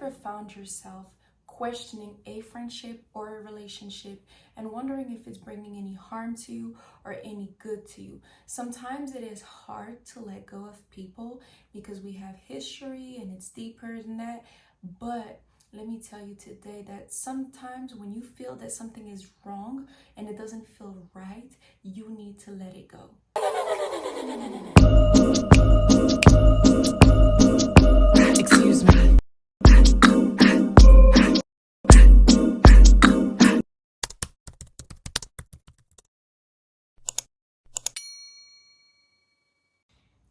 ever found yourself questioning a friendship or a relationship and wondering if it's bringing any harm to you or any good to you? Sometimes it is hard to let go of people because we have history and it's deeper than that. But let me tell you today that sometimes when you feel that something is wrong and it doesn't feel right, you need to let it go. Excuse me.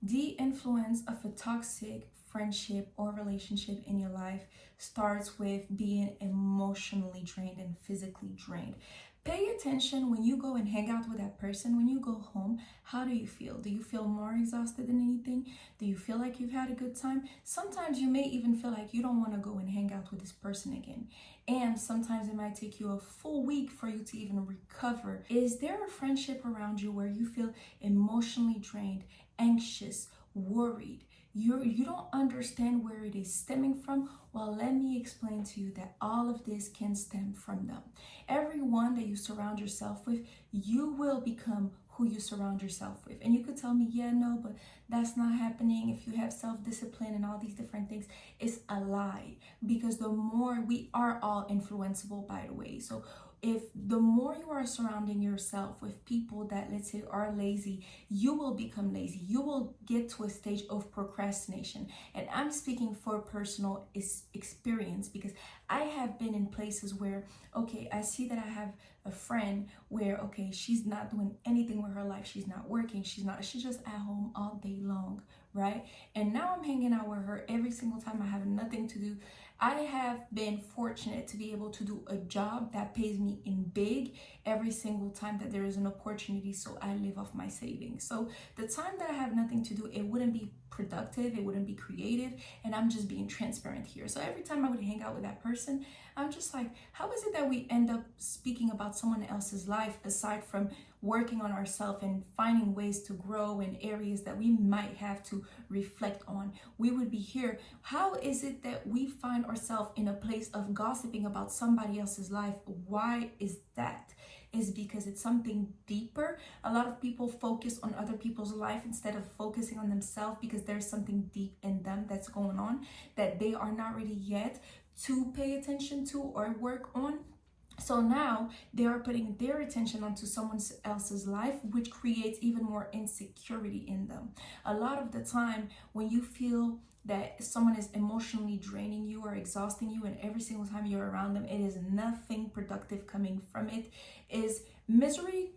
The influence of a toxic friendship or relationship in your life starts with being emotionally drained and physically drained. Pay attention when you go and hang out with that person. When you go home, how do you feel? Do you feel more exhausted than anything? Do you feel like you've had a good time? Sometimes you may even feel like you don't want to go and hang out with this person again. And sometimes it might take you a full week for you to even recover. Is there a friendship around you where you feel emotionally drained, anxious, worried? You don't understand where it is stemming from? Well, let me explain to you that all of this can stem from them. Everyone that you surround yourself with, you will become who you surround yourself with. And you could tell me, yeah, no, but that's not happening. If you have self-discipline and all these different things, it's a lie. Because the more, we are all influenceable, by the way. So if the more you are surrounding yourself with people that, let's say, are lazy, you will become lazy. You will get to a stage of procrastination. And I'm speaking for personal experience because I have been in places where, okay, I see that I have a friend where, okay, she's not doing anything with her life. She's not working. She's just at home all day long, right? And now I'm hanging out with her every single time I have nothing to do. I have been fortunate to be able to do a job that pays me in big every single time that there is an opportunity, so I live off my savings. So the time that I have nothing to do, it wouldn't be productive, it wouldn't be creative, and I'm just being transparent here. So every time I would hang out with that person, I'm just like, how is it that we end up speaking about someone else's life aside from working on ourselves and finding ways to grow in areas that we might have to reflect on? We would be here. How is it that we find ourselves in a place of gossiping about somebody else's life? Why is that? Is because it's something deeper. A lot of people focus on other people's life instead of focusing on themselves because there's something deep in them that's going on that they are not ready yet to pay attention to or work on. So now they are putting their attention onto someone else's life, which creates even more insecurity in them. A lot of the time when you feel that someone is emotionally draining you or exhausting you, and every single time you're around them, it is nothing productive coming from it, is misery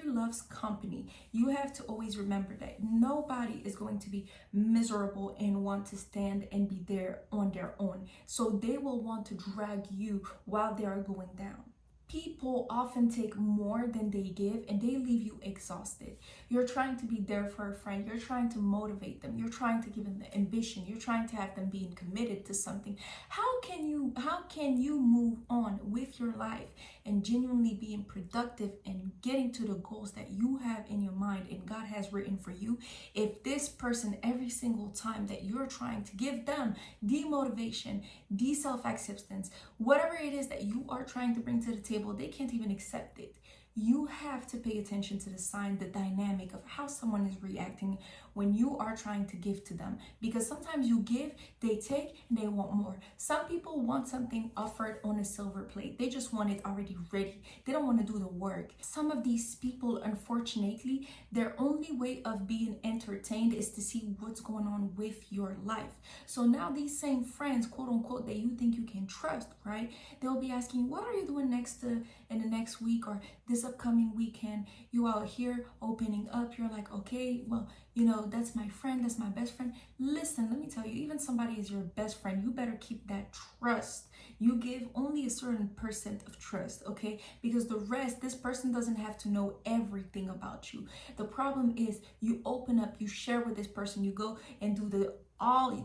loves company. You have to always remember that nobody is going to be miserable and want to stand and be there on their own. So they will want to drag you while they are going down. People often take more than they give and they leave you exhausted. You're trying to be there for a friend. You're trying to motivate them. You're trying to give them the ambition. You're trying to have them being committed to something. How can you move on with your life and genuinely being productive and getting to the goals that you have in your mind and God has written for you if this person, every single time that you're trying to give them the motivation, the self-acceptance, whatever it is that you are trying to bring to the table, they can't even accept it? You have to pay attention to the sign, the dynamic of how someone is reacting when you are trying to give to them. Because sometimes you give, they take, and they want more. Some people want something offered on a silver plate. They just want it already ready. They don't want to do the work. Some of these people, unfortunately, their only way of being entertained is to see what's going on with your life. So now these same friends, quote unquote, that you think you can trust, right? They'll be asking, what are you doing in the next week or this upcoming weekend? You out here opening up. You're like, okay, well, that's my friend, that's my best friend. Listen, let me tell you, even somebody is your best friend, you better keep that trust. You give only a certain percent of trust, okay? Because the rest, this person doesn't have to know everything about you. The problem is you open up, you share with this person, you go and do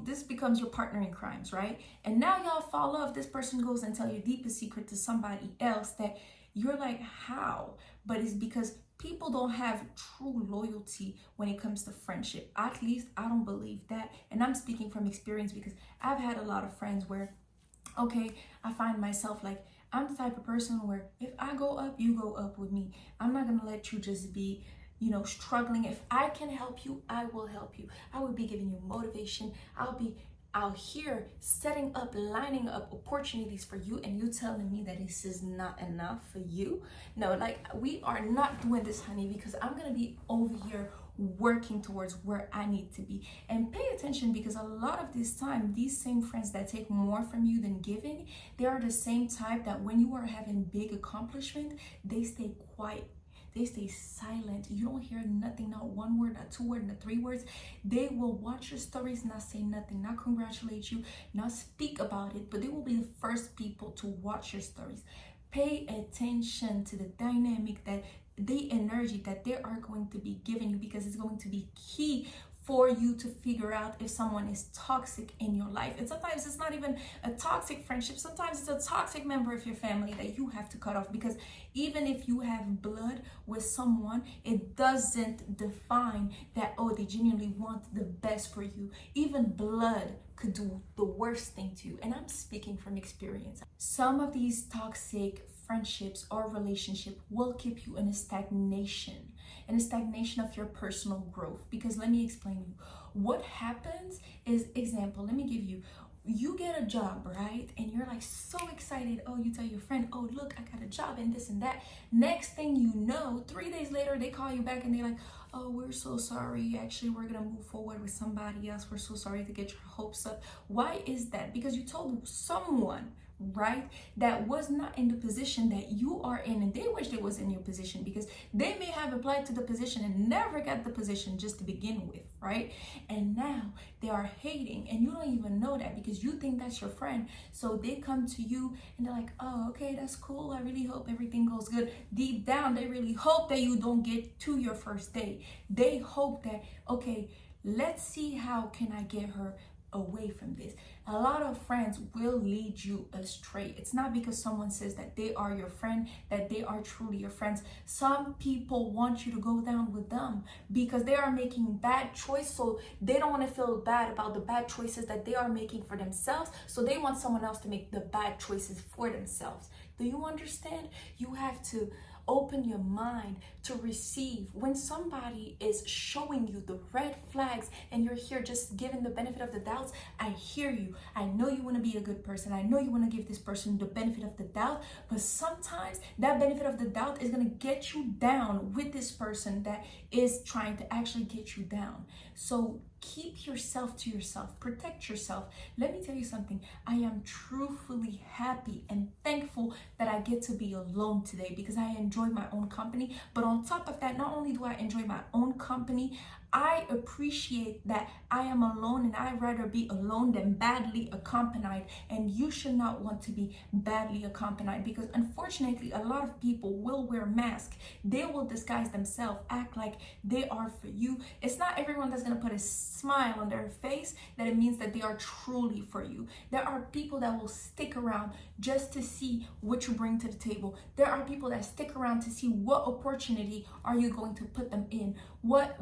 this becomes your partner in crimes, right? And now y'all fall off. This person goes and tell your deepest secret to somebody else that you're like, how? But it's because People don't have true loyalty when it comes to friendship. At least I don't believe that. And I'm speaking from experience because I've had a lot of friends where, okay, I find myself like, I'm the type of person where if I go up, you go up with me. I'm not gonna let you just be, struggling. If I can help you, I will help you. I will be giving you motivation. I'll be out here setting up, lining up opportunities for you, and you telling me that this is not enough for you. No, like, we are not doing this, honey, because I'm gonna be over here working towards where I need to be. And pay attention, because a lot of this time, these same friends that take more from you than giving, they are the same type that when you are having big accomplishment, they stay quiet. They stay silent. You don't hear nothing, not one word, not two words, not three words. They will watch your stories, not say nothing, not congratulate you, not speak about it, but they will be the first people to watch your stories. Pay attention to the dynamic, that the energy that they are going to be giving you, because it's going to be key for you to figure out if someone is toxic in your life. And sometimes it's not even a toxic friendship. Sometimes it's a toxic member of your family that you have to cut off, because even if you have blood with someone, it doesn't define that, oh, they genuinely want the best for you. Even blood could do the worst thing to you. And I'm speaking from experience. Some of these toxic friendships or relationship will keep you in a stagnation of your personal growth. Because let me explain you what happens is, example, let me give you, you get a job, right? And you're like so excited. Oh, you tell your friend, oh, look, I got a job and this and that. Next thing you know, 3 days later, they call you back and they're like, oh, we're so sorry. Actually, we're going to move forward with somebody else. We're so sorry to get your hopes up. Why is that? Because you told someone, right, that was not in the position that you are in, and they wish they was in your position, because they may have applied to the position and never got the position just to begin with, right? And now they are hating, and you don't even know that, because you think that's your friend. So they come to you and they're like, oh, okay, that's cool, I really hope everything goes good. Deep down, they really hope that you don't get to your first date. They hope that, okay, let's see, how can I get her away from this? A lot of friends will lead you astray. It's not because someone says that they are your friend that they are truly your friends. Some people want you to go down with them because they are making bad choices, so they don't want to feel bad about the bad choices that they are making for themselves, so they want someone else to make the bad choices for themselves. Do you understand? You have to open your mind to receive. When somebody is showing you the red flags and you're here just giving the benefit of the doubts, I hear you. I know you want to be a good person. I know you want to give this person the benefit of the doubt, but sometimes that benefit of the doubt is going to get you down with this person that is trying to actually get you down. So keep yourself to yourself. Protect yourself. Let me tell you something. I am truthfully happy and thankful that I get to be alone today, because I enjoy my own company. But on top of that, not only do I enjoy my own company, I appreciate that I am alone, and I'd rather be alone than badly accompanied. And you should not want to be badly accompanied, because unfortunately, a lot of people will wear masks. They will disguise themselves, act like they are for you. It's not everyone that's going to put a smile on their face that it means that they are truly for you. There are people that will stick around just to see what you bring to the table. There are people that stick around to see what opportunity are you going to put them in. What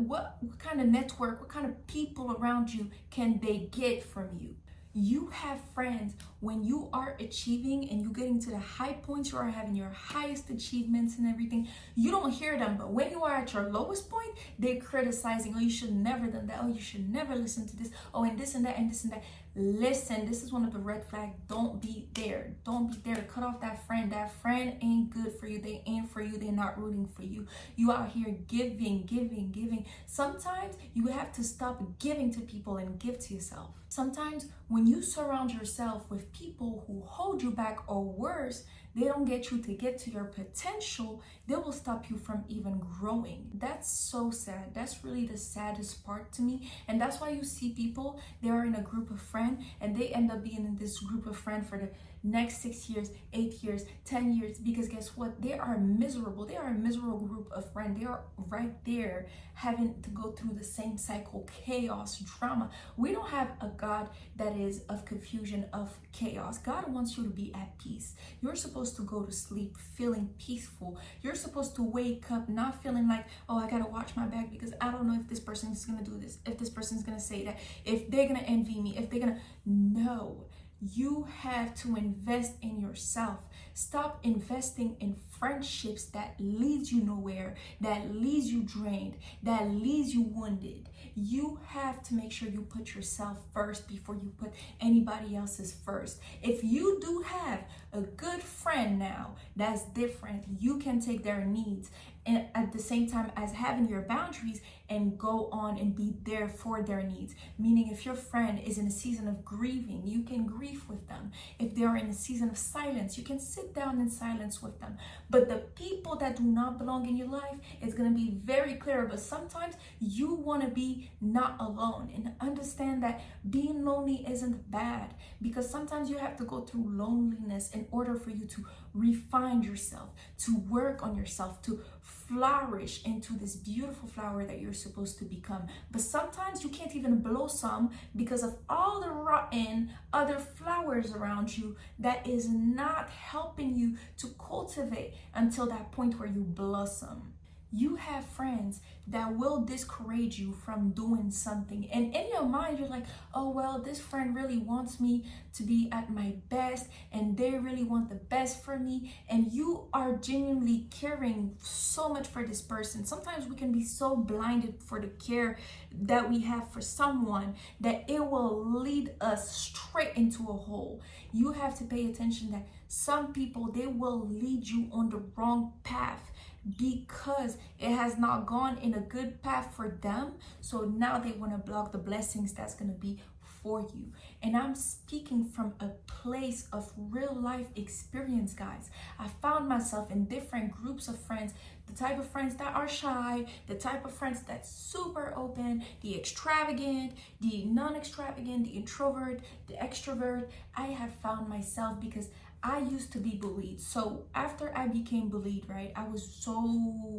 kind of network, what kind of people around you can they get from you? You have friends when you are achieving and you're getting to the high points, you are having your highest achievements and everything. You don't hear them, but when you are at your lowest point, they're criticizing. Oh, you should never done that. Oh, you should never listen to this. Oh, and this and that and this and that. Listen, this is one of the red flags. Don't be there. Don't be there. Cut off that friend. That friend ain't good for you. They ain't for you. They're not rooting for you. You out here giving, giving, giving. Sometimes you have to stop giving to people and give to yourself. Sometimes when you surround yourself with people who hold you back, or worse, they don't get you to get to your potential, they will stop you from even growing. That's so sad. That's really the saddest part to me. And that's why you see people, they are in a group of friends and they end up being in this group of friends for the next 6 years, 8 years, 10 years, because guess what? They are miserable. They are a miserable group of friends. They are right there having to go through the same cycle, chaos, drama. We don't have a God that is of confusion, of chaos. God wants you to be at peace. You're supposed to go to sleep feeling peaceful. You're supposed to wake up not feeling like, oh, I gotta watch my back because I don't know if this person is gonna do this, if this person is gonna say that, if they're gonna envy me, if they're gonna. No. You have to invest in yourself. Stop investing in friendships that leads you nowhere, that leaves you drained, that leaves you wounded. You have to make sure you put yourself first before you put anybody else's first. If you do have a good friend now that's different, you can take their needs and at the same time as having your boundaries and go on and be there for their needs. Meaning if your friend is in a season of grieving, you can grieve with them. If they are in a season of silence, you can sit down in silence with them. But the people that do not belong in your life, it's going to be very clear. But sometimes you want to be not alone, and understand that being lonely isn't bad, because sometimes you have to go through loneliness in order for you to refine yourself, to work on yourself, to flourish into this beautiful flower that you're supposed to become. But sometimes you can't even blossom because of all the rotten other flowers around you that is not helping you to cultivate until that point where you blossom. You have friends that will discourage you from doing something, and in your mind you're like, oh well, this friend really wants me to be at my best and they really want the best for me, and you are genuinely caring so much for this person. Sometimes we can be so blinded for the care that we have for someone that it will lead us straight into a hole. You have to pay attention that some people, they will lead you on the wrong path because it has not gone in a good path for them. So now they want to block the blessings that's going to be for you. And I'm speaking from a place of real life experience, guys. I found myself in different groups of friends, the type of friends that are shy, the type of friends that's super open, the extravagant, the non-extravagant, the introvert, the extrovert. I have found myself because I used to be bullied. So after I became bullied, right, I was so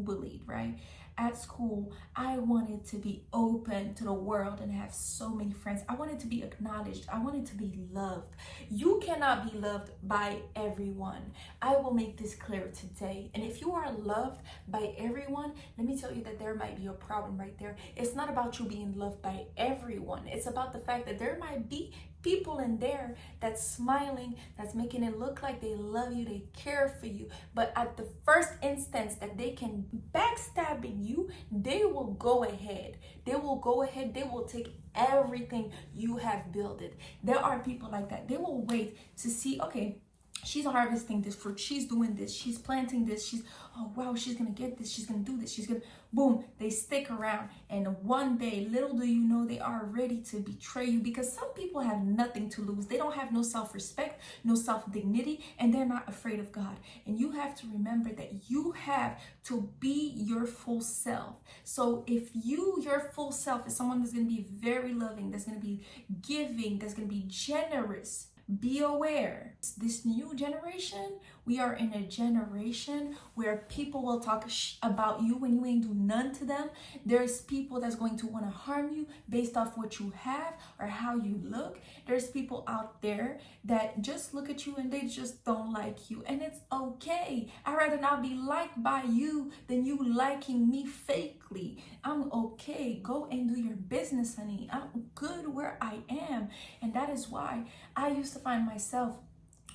bullied, right? At school, I wanted to be open to the world and have so many friends. I wanted to be acknowledged. I wanted to be loved. You cannot be loved by everyone. I will make this clear today. And if you are loved by everyone, let me tell you that there might be a problem right there. It's not about you being loved by everyone. It's about the fact that there might be people in there that's smiling, that's making it look like they love you, they care for you, but at the first instance that they can backstabbing you, they will go ahead, they will take everything you have built it. There are people like that. They will wait to see, okay, she's harvesting this fruit, she's doing this, she's planting this, she's, oh wow, she's gonna get this, she's gonna do this, she's gonna, boom, they stick around, and one day, little do you know, they are ready to betray you, because some people have nothing to lose. They don't have no self-respect, no self-dignity, and they're not afraid of God. And you have to remember that you have to be your full self. So if your full self is someone that's gonna be very loving, that's gonna be giving, that's gonna be generous, be aware. This new generation, we are in a generation where people will talk about you when you ain't do none to them. There's people that's going to want to harm you based off what you have or how you look. There's people out there that just look at you and they just don't like you, and it's okay. I'd rather not be liked by you than you liking me fakely. I'm okay. Go and do your business, honey. I'm good where I am. And that is why I used to find myself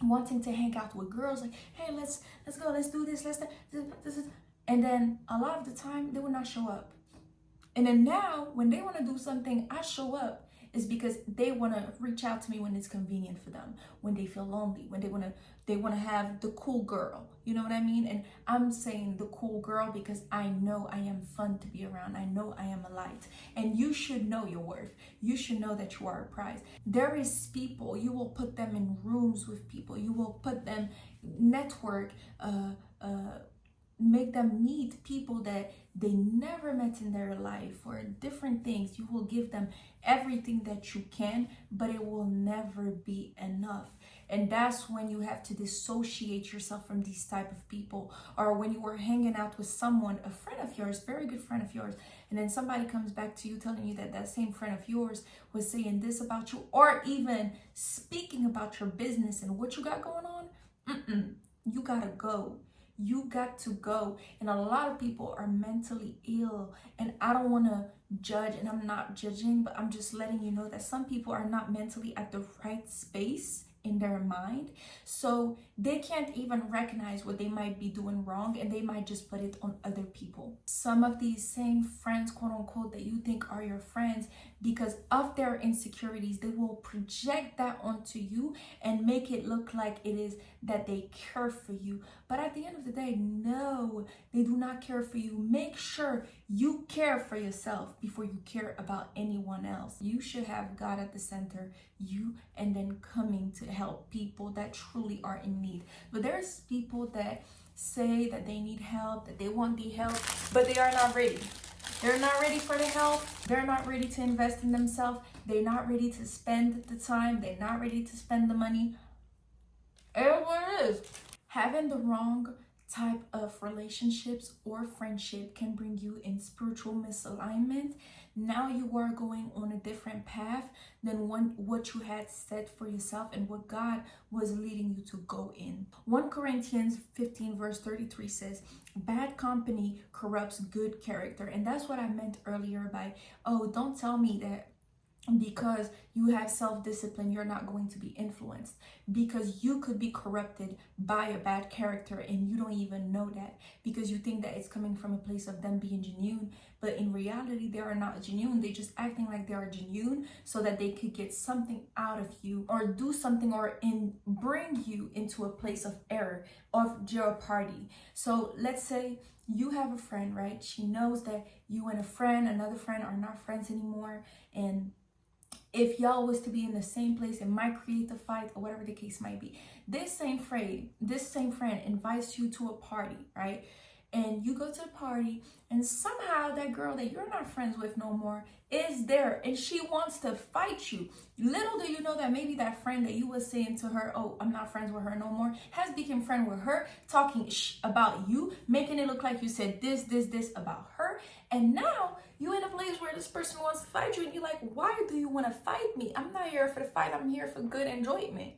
wanting to hang out with girls, like, hey, let's go, let's do this, this. And then a lot of the time they would not show up. And then now when they want to do something, I show up. Is because they want to reach out to me when it's convenient for them, when they feel lonely, when they want to have the cool girl, you know what I mean? And I'm saying the cool girl because I know I am fun to be around. I know I am a light, and you should know your worth. You should know that you are a prize. There is people, you will put them in rooms with people, you will put them network, make them meet people that they never met in their life or different things. You will give them everything that you can, but it will never be enough. And that's when you have to dissociate yourself from these type of people. Or when you were hanging out with someone, a friend of yours, very good friend of yours, and then somebody comes back to you telling you that that same friend of yours was saying this about you, or even speaking about your business and what you got going on. You gotta go. You got to go. And a lot of people are mentally ill. And I don't want to judge, and I'm not judging, but I'm just letting you know that some people are not mentally at the right space in their mind. So they can't even recognize what they might be doing wrong, and they might just put it on other people. Some of these same friends, quote unquote, that you think are your friends, because of their insecurities, they will project that onto you and make it look like it is that they care for you. But at the end of the day, no, they do not care for you. Make sure you care for yourself before you care about anyone else. You should have God at the center, you, and then coming to help people that truly are in need. But there's people that say that they need help, that they want the help, but they are not ready. They're not ready for the help. They're not ready to invest in themselves. They're not ready to spend the time. They're not ready to spend the money. It is what it is. Having the wrong type of relationships or friendship can bring you in spiritual misalignment. Now you are going on a different path than what you had set for yourself and what God was leading you to go in. 1 Corinthians 15 verse 33 says, bad company corrupts good character. And that's what I meant earlier by, oh, don't tell me that because you have self-discipline, you're not going to be influenced, because you could be corrupted by a bad character and you don't even know that, because you think that it's coming from a place of them being genuine, but in reality they are not genuine. They're just acting like they are genuine so that they could get something out of you or do something or bring you into a place of error of your party. So let's say you have a friend, right? She knows that you and another friend are not friends anymore, and if y'all was to be in the same place, it might create a fight or whatever the case might be. This same friend invites you to a party, right? And you go to the party, and somehow that girl that you're not friends with no more is there, and she wants to fight you. Little do you know that maybe that friend that you was saying to her, oh, I'm not friends with her no more, has become friend with her, talking about you, making it look like you said this about her. And now you in a place where this person wants to fight you, and you're like, why do you want to fight me? I'm not here for the fight. I'm here for good enjoyment.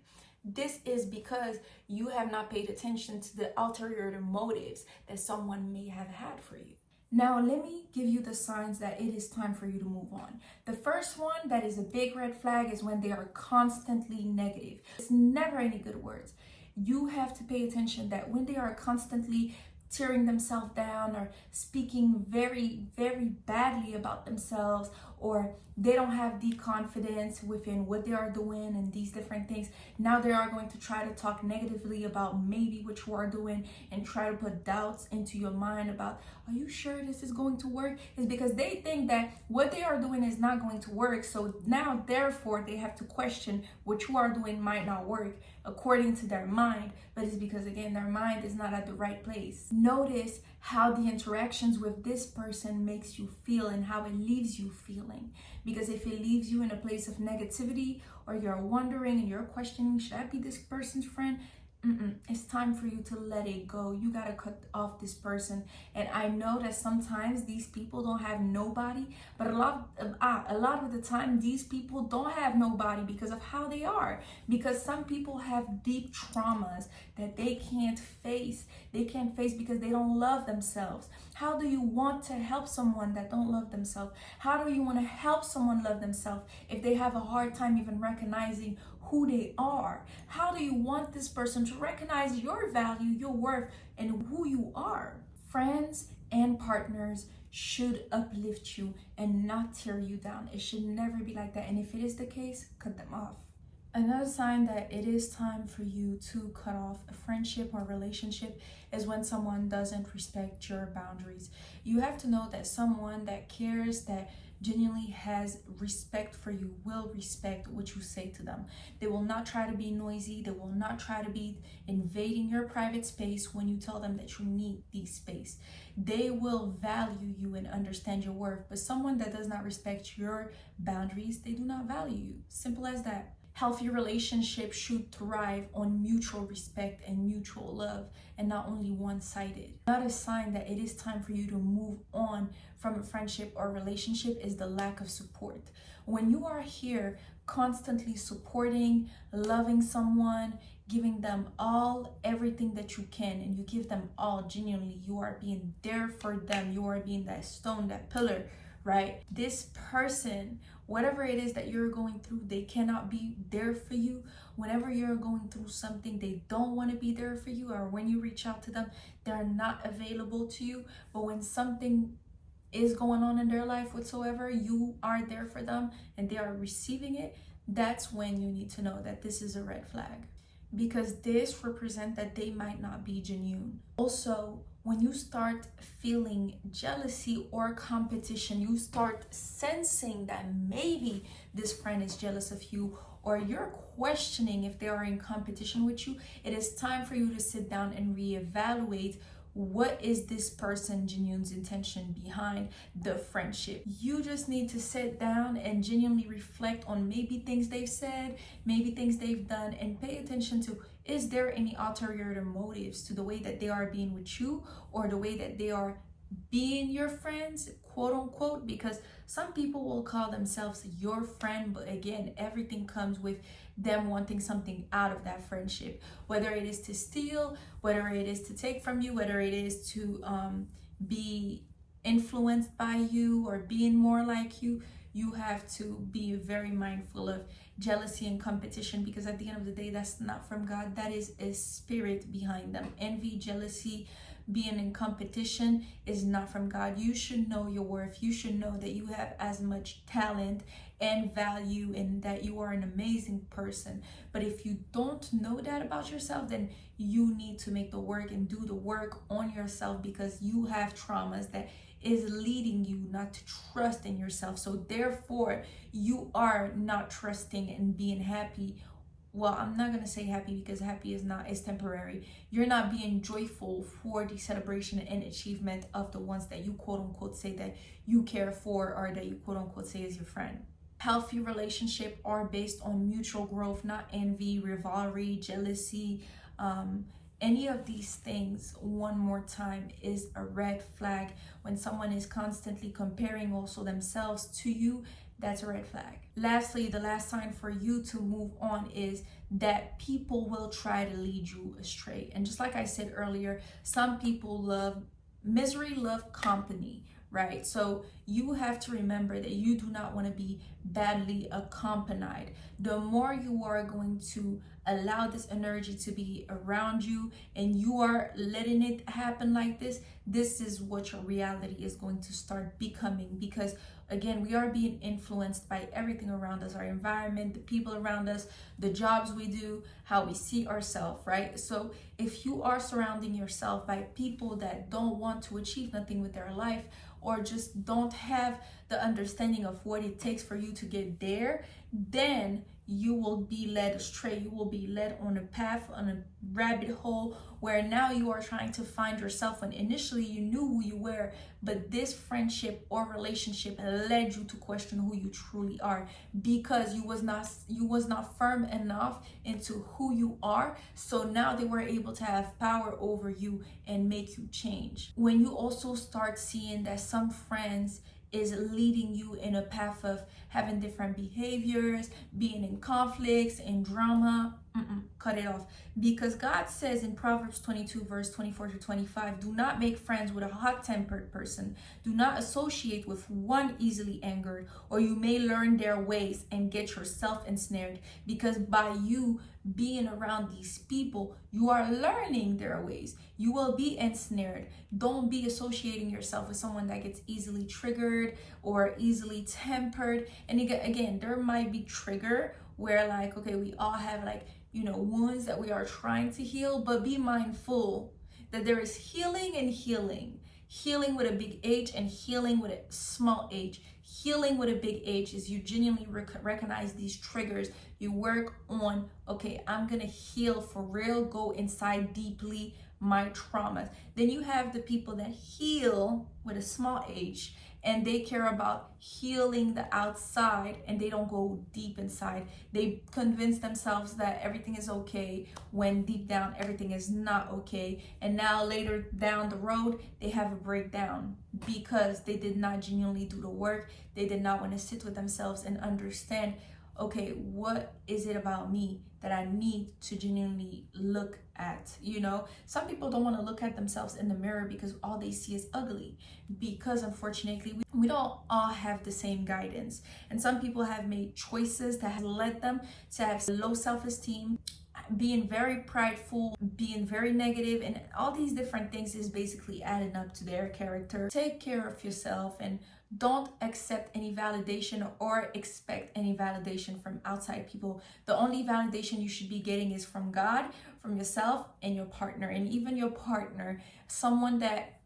This is because you have not paid attention to the ulterior motives that someone may have had for you. Now, let me give you the signs that it is time for you to move on. The first one that is a big red flag is when they are constantly negative. It's never any good words. You have to pay attention that when they are constantly tearing themselves down or speaking very, very badly about themselves, or they don't have the confidence within what they are doing and these different things, now they are going to try to talk negatively about maybe what you are doing and try to put doubts into your mind about, are you sure this is going to work? It's because they think that what they are doing is not going to work. So now, therefore, they have to question what you are doing might not work according to their mind. But it's because, again, their mind is not at the right place. Notice how the interactions with this person makes you feel and how it leaves you feeling. Because if it leaves you in a place of negativity, or you're wondering and you're questioning, should I be this person's friend? It's time for you to let it go. You gotta cut off this person. And I know that sometimes these people don't have nobody, but a lot of the time these people don't have nobody because of how they are. Because some people have deep traumas that they can't face. They can't face because they don't love themselves. How do you want to help someone that don't love themselves? How do you want to help someone love themselves if they have a hard time even recognizing who they are? How do you want this person to recognize your value, your worth, and who you are? Friends and partners should uplift you and not tear you down. It should never be like that. And if it is the case, cut them off. Another sign that it is time for you to cut off a friendship or relationship is when someone doesn't respect your boundaries. You have to know that someone that cares, that genuinely has respect for you, will respect what you say to them. They will not try to be noisy. They will not try to be invading your private space when you tell them that you need the space. They will value you and understand your worth. But someone that does not respect your boundaries, they do not value you. Simple as that. Healthy relationships should thrive on mutual respect and mutual love, and not only one-sided. Not a sign that it is time for you to move on from a friendship or relationship is the lack of support. When you are here constantly supporting, loving someone, giving them everything that you can, and you give them all genuinely, you are being there for them, you are being that stone, that pillar, right? This person, whatever it is that you're going through, they cannot be there for you. Whenever you're going through something, they don't want to be there for you, or when you reach out to them, they're not available to you. But when something is going on in their life whatsoever, you are there for them and they are receiving it. That's when you need to know that this is a red flag, because this represents that they might not be genuine. Also, when you start feeling jealousy or competition, you start sensing that maybe this friend is jealous of you, or you're questioning if they are in competition with you, it is time for you to sit down and reevaluate what is this person genuine's intention behind the friendship. You just need to sit down and genuinely reflect on maybe things they've said, maybe things they've done, and pay attention to, is there any ulterior motives to the way that they are being with you, or the way that they are being your friends, quote unquote, because some people will call themselves your friend, but again, everything comes with them wanting something out of that friendship, whether it is to steal, whether it is to take from you, whether it is to be influenced by you or being more like you. You have to be very mindful of jealousy and competition, because at the end of the day, that's not from God. That is a spirit behind them. Envy, jealousy, being in competition is not from God. You should know your worth. You should know that you have as much talent and value, and that you are an amazing person. But if you don't know that about yourself, then you need to make the work and do the work on yourself, because you have traumas that is leading you not to trust in yourself. So therefore, you are not trusting and being happy. Well, I'm not going to say happy, because happy is temporary. You're not being joyful for the celebration and achievement of the ones that you quote unquote say that you care for, or that you quote unquote say is your friend. Healthy relationships are based on mutual growth, not envy, rivalry, jealousy. Any of these things, one more time, is a red flag. When someone is constantly comparing also themselves to you, that's a red flag. Lastly, the last sign for you to move on is that people will try to lead you astray. And just like I said earlier, some people love misery, love company, right? So you have to remember that you do not want to be badly accompanied. The more you are going to allow this energy to be around you, and you are letting it happen like this is what your reality is going to start becoming. Because again, we are being influenced by everything around us, our environment, the people around us, the jobs we do, how we see ourselves, right? So if you are surrounding yourself by people that don't want to achieve nothing with their life, or just don't have the understanding of what it takes for you to get there, then you will be led astray. You will be led on a path, on a rabbit hole, where now you are trying to find yourself when initially you knew who you were, but this friendship or relationship led you to question who you truly are, because you was not firm enough into who you are. So now they were able to have power over you and make you change. When you also start seeing that some friends is leading you in a path of having different behaviors, being in conflicts and drama, cut it off. Because God says in Proverbs 22 verse 24 to 25, do not make friends with a hot-tempered person. Do not associate with one easily angered, or you may learn their ways and get yourself ensnared. Because by you being around these people, you are learning their ways. You will be ensnared. Don't be associating yourself with someone that gets easily triggered or easily tempered. And again, there might be trigger where, like, okay, we all have, like, wounds that we are trying to heal, but be mindful that there is healing and healing with a big H and healing with a small h. Healing with a big H is you genuinely recognize these triggers. You work on, okay, I'm gonna heal for real, go inside deeply my traumas. Then you have the people that heal with a small h, and they care about healing the outside and they don't go deep inside. They convince themselves that everything is okay when deep down everything is not okay. And now later down the road, they have a breakdown because they did not genuinely do the work. They did not want to sit with themselves and understand, okay, what is it about me that I need to genuinely look at? You know, some people don't want to look at themselves in the mirror because all they see is ugly, because unfortunately we don't all have the same guidance, and some people have made choices that have led them to have low self-esteem, being very prideful, being very negative, and all these different things is basically adding up to their character. Take care of yourself and don't accept any validation or expect any validation from outside people. The only validation you should be getting is from God, from yourself, and your partner. And even your partner, someone that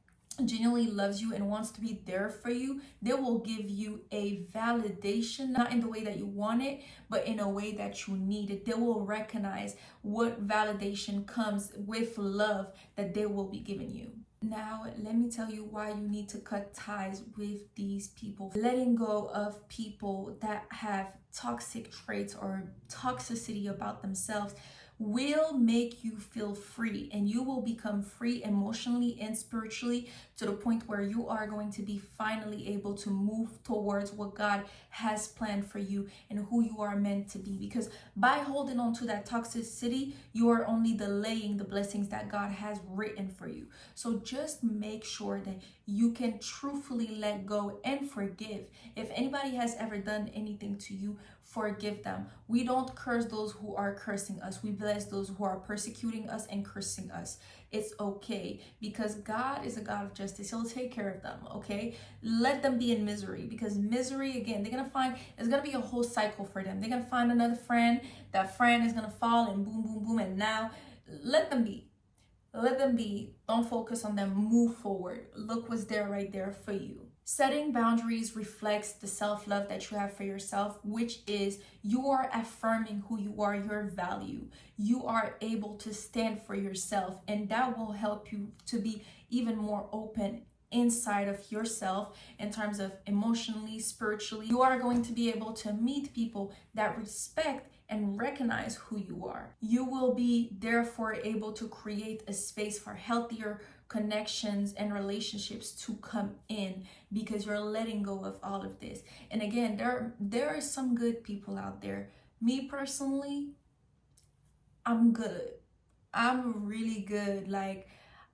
genuinely loves you and wants to be there for you, they will give you a validation, not in the way that you want it, but in a way that you need it. They will recognize what validation comes with love that they will be giving you. Now, let me tell you why you need to cut ties with these people. Letting go of people that have toxic traits or toxicity about themselves will make you feel free, and you will become free emotionally and spiritually to the point where you are going to be finally able to move towards what God has planned for you and who you are meant to be. Because by holding on to that toxicity, you are only delaying the blessings that God has written for you. So just make sure that you can truthfully let go and forgive. If anybody has ever done anything to you, forgive them. We don't curse those who are cursing us. We bless those who are persecuting us and cursing us. It's okay, because God is a God of justice. He'll take care of them, okay? Let them be in misery, because misery, again, they're gonna find, it's gonna be a whole cycle for them. They're gonna find another friend. That friend is gonna fall and boom, boom, boom. And now let them be. Let them be. Don't focus on them. Move forward. Look what's there right there for you. Setting boundaries reflects the self-love that you have for yourself, which is you are affirming who you are, your value. You are able to stand for yourself, and that will help you to be even more open inside of yourself in terms of emotionally, spiritually. You are going to be able to meet people that respect and recognize who you are. You will be therefore able to create a space for healthier connections and relationships to come in, because you're letting go of all of this. And again, there are some good people out there. Me personally, I'm good. I'm really good. Like,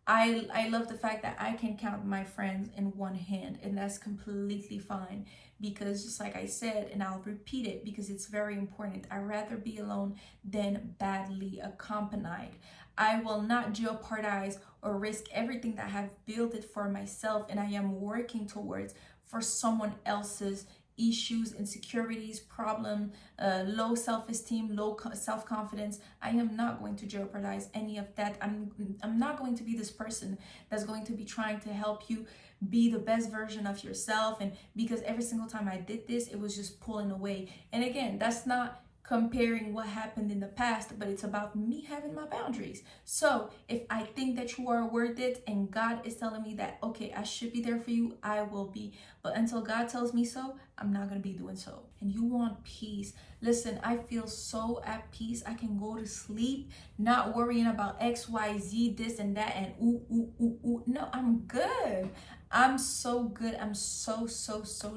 I love the fact that I can count my friends in one hand, and that's completely fine, because just like I said, and I'll repeat it because it's very important, I'd rather be alone than badly accompanied. I will not jeopardize or risk everything that I have built it for myself and I am working towards for someone else's issues, insecurities, problem, low self-esteem, low self-confidence. I am not going to jeopardize any of that. I'm not going to be this person that's going to be trying to help you be the best version of yourself, and because every single time I did this, it was just pulling away. And again, that's not comparing what happened in the past, but it's about me having my boundaries. So if I think that you are worth it and God is telling me that, okay, I should be there for you, I will be. But until God tells me so, I'm not going to be doing so. And you want peace. Listen, I feel so at peace. I can go to sleep not worrying about X, Y, Z, this and that, and ooh. No, I'm good. I'm so good. I'm so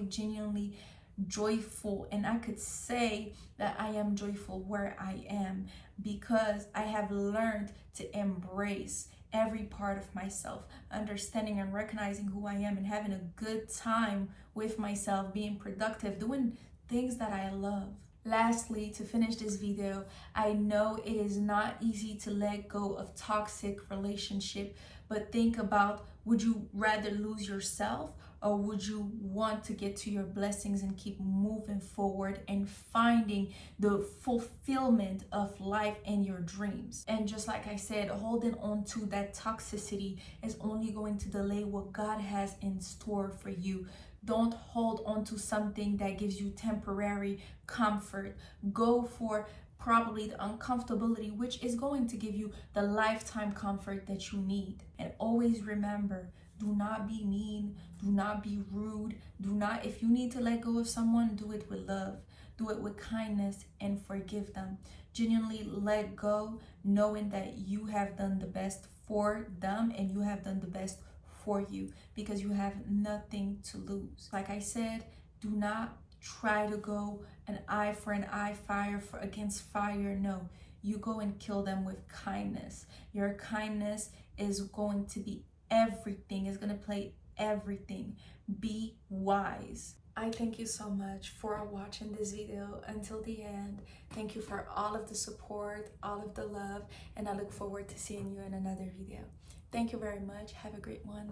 genuinely joyful, and I could say that I am joyful where I am because I have learned to embrace every part of myself, understanding and recognizing who I am and having a good time with myself, being productive, doing things that I love. Lastly, to finish this video, I know it is not easy to let go of toxic relationship, but think about, would you rather lose yourself, or would you want to get to your blessings and keep moving forward and finding the fulfillment of life and your dreams? And just like I said, holding on to that toxicity is only going to delay what God has in store for you. Don't hold on to something that gives you temporary comfort. Go for probably the uncomfortability, which is going to give you the lifetime comfort that you need. And always remember, do not be mean, do not be rude, do not, if you need to let go of someone, do it with love, do it with kindness, and forgive them. Genuinely let go, knowing that you have done the best for them and you have done the best for you, because you have nothing to lose. Like I said, do not try to go an eye for an eye, fire for against fire. No, you go and kill them with kindness. Your kindness is going to be everything, is going to play everything. Be wise. I thank you so much for watching this video until the end. Thank you for all of the support, all of the love, and I look forward to seeing you in another video. Thank you very much. Have a great one.